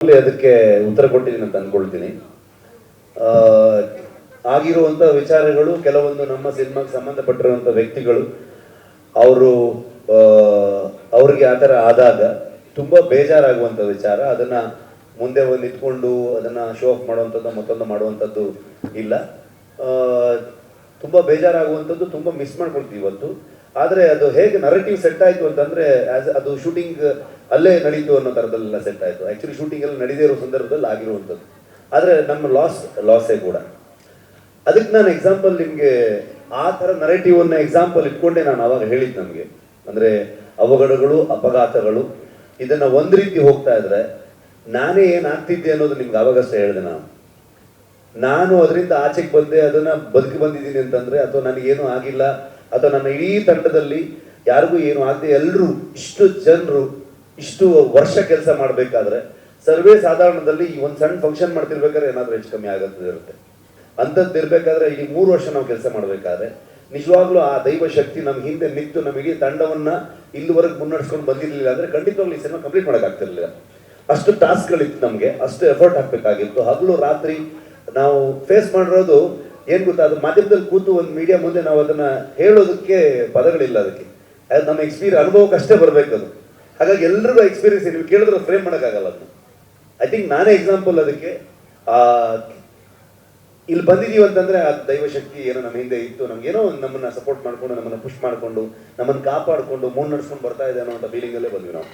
ಅದಕ್ಕೆ ಉತ್ತರ ಕೊಟ್ಟಿದ್ದೀನಿ ಅಂತ ಅನ್ಕೊಳ್ತೀನಿ. ಆಗಿರುವಂತ ವಿಚಾರಗಳು ಕೆಲವೊಂದು ನಮ್ಮ ಸಿನಿಮಾಗೆ ಸಂಬಂಧಪಟ್ಟಿರುವಂತ ವ್ಯಕ್ತಿಗಳು ಅವರು ಅವ್ರಿಗೆ ಆ ಥರ ಆದಾಗ ತುಂಬಾ ಬೇಜಾರಾಗುವಂತ ವಿಚಾರ. ಅದನ್ನ ಮುಂದೆ ಒಂದು ಇಟ್ಕೊಂಡು ಅದನ್ನ ಶೋ ಆಫ್ ಮಾಡುವಂಥದ್ದು ಮತ್ತೊಂದು ಮಾಡುವಂಥದ್ದು ಇಲ್ಲ. ತುಂಬಾ ಬೇಜಾರಾಗುವಂಥದ್ದು, ತುಂಬಾ ಮಿಸ್ ಮಾಡ್ಕೊಳ್ತೀವಿ ಇವತ್ತು. ಆದರೆ ಅದು ಹೇಗೆ ನರೇಟಿವ್ ಸೆಟ್ ಆಯಿತು ಅಂತಂದ್ರೆ ಅದು ಶೂಟಿಂಗ್ ಅಲ್ಲೇ ನಡೀತು ಅನ್ನೋ ಥರದಲ್ಲೆಲ್ಲ ಸೆಟ್ ಆಯಿತು. ಆ್ಯಕ್ಚುಲಿ ಶೂಟಿಂಗ್ ಎಲ್ಲ ನಡೀದೇ ಇರೋ ಸಂದರ್ಭದಲ್ಲಿ ಆಗಿರುವಂಥದ್ದು. ಆದರೆ ನಮ್ಮ ಲಾಸೇ ಕೂಡ. ಅದಕ್ಕೆ ನಾನು ಎಕ್ಸಾಂಪಲ್ ನಿಮಗೆ ಆ ಥರ ನರೇಟಿವನ್ನ ಎಕ್ಸಾಂಪಲ್ ಇಟ್ಕೊಂಡೆ ನಾನು ಅವಾಗ ಹೇಳಿದ್ದು. ನಮಗೆ ಅಂದರೆ ಅವಘಡಗಳು, ಅಪಘಾತಗಳು ಇದನ್ನು ಒಂದು ರೀತಿ ಹೋಗ್ತಾ ಇದ್ರೆ ನಾನೇ ಏನಾಗ್ತಿದ್ದೆ ಅನ್ನೋದು ನಿಮ್ಗೆ ಅವಾಗಷ್ಟೇ ಹೇಳಿದೆ. ನಾನು ಅದರಿಂದ ಆಚೆಗೆ ಬಂದೆ, ಅದನ್ನ ಬದುಕಿ ಬಂದಿದ್ದೀನಿ ಅಂತಂದ್ರೆ, ಅಥವಾ ನನಗೇನು ಆಗಿಲ್ಲ, ಅಥವಾ ನನ್ನ ಇಡೀ ತಂಡದಲ್ಲಿ ಯಾರಿಗೂ ಏನು ಆಗದೆ ಎಲ್ಲರೂ ಇಷ್ಟು ಜನರು ಇಷ್ಟು ವರ್ಷ ಕೆಲಸ ಮಾಡಬೇಕಾದ್ರೆ ಸರ್ವೇ ಸಾಧಾರಣದಲ್ಲಿ ಈ ಒಂದು ಸಣ್ಣ ಫಂಕ್ಷನ್ ಮಾಡ್ತಿರ್ಬೇಕಾದ್ರೆ ಏನಾದರೂ ಹೆಚ್ಚು ಕಮ್ಮಿ ಇರುತ್ತೆ. ಅಂಥದ್ದು ಇರಬೇಕಾದ್ರೆ ಈ 3 ವರ್ಷ ನಾವು ಕೆಲಸ ಮಾಡಬೇಕಾದ್ರೆ ನಿಜವಾಗ್ಲೂ ಆ ದೈವ ಶಕ್ತಿ ನಮ್ಮ ಹಿಂದೆ ನಿಂತು ನಮ್ಮ ಇಡೀ ತಂಡವನ್ನ ಇಲ್ಲಿವರೆಗೆ ಮುನ್ನಡೆಸ್ಕೊಂಡು ಬಂದಿರಲಿಲ್ಲ ಅಂದ್ರೆ ಖಂಡಿತವಾಗ್ಲೂ ಈ ಸಿನಿಮಾ ಕಂಪ್ಲೀಟ್ ಮಾಡೋಕ್ಕಾಗ್ತಿರ್ಲಿಲ್ಲ. ಅಷ್ಟು ಟಾಸ್ಕ್ಗಳಿತ್ತು, ನಮಗೆ ಅಷ್ಟು ಎಫರ್ಟ್ ಹಾಕಬೇಕಾಗಿತ್ತು. ಹಗಲು ರಾತ್ರಿ ನಾವು ಫೇಸ್ ಮಾಡಿರೋದು ಏನ್ ಗೊತ್ತಾ, ಅದು ಮಾಧ್ಯಮದಲ್ಲಿ ಕೂತು ಒಂದು ಮೀಡಿಯಾ ಮುಂದೆ ನಾವು ಅದನ್ನ ಹೇಳೋದಕ್ಕೆ ಪದಗಳಿಲ್ಲ. ಅದಕ್ಕೆ ಅದು ನಮ್ಮ ಅನುಭವಕ್ಕಷ್ಟೇ ಬರಬೇಕು ಅದು. ಹಾಗಾಗಿ ಎಲ್ರಿಗೂ ಎಕ್ಸ್ಪೀರಿಯನ್ಸ್ ನೀವು ಕೇಳಿದ್ರೆ ಫ್ರೇಮ್ ಮಾಡೋಕ್ಕಾಗಲ್ಲ ಅದನ್ನ. ಐ ಥಿಂಕ್ ನಾನೇ ಎಕ್ಸಾಂಪಲ್ ಅದಕ್ಕೆ. ಇಲ್ಲಿ ಬಂದಿದೀವಿ ಅಂತಂದ್ರೆ ಆ ದೈವಶಕ್ತಿ ಏನೋ ನಮ್ಮ ಹಿಂದೆ ಇತ್ತು, ನಮ್ಗೇನೋ ನಮ್ಮನ್ನ ಸಪೋರ್ಟ್ ಮಾಡ್ಕೊಂಡು, ನಮ್ಮನ್ನ ಪುಷ್ ಮಾಡ್ಕೊಂಡು, ನಮ್ಮನ್ನು ಕಾಪಾಡ್ಕೊಂಡು ಮುನ್ನಡೆಸ್ಕೊಂಡು ಬರ್ತಾ ಇದೆ ಅನ್ನೋ ಫೀಲಿಂಗ್ ಅಲ್ಲೇ ಬಂದ್ವಿ ನಾವು.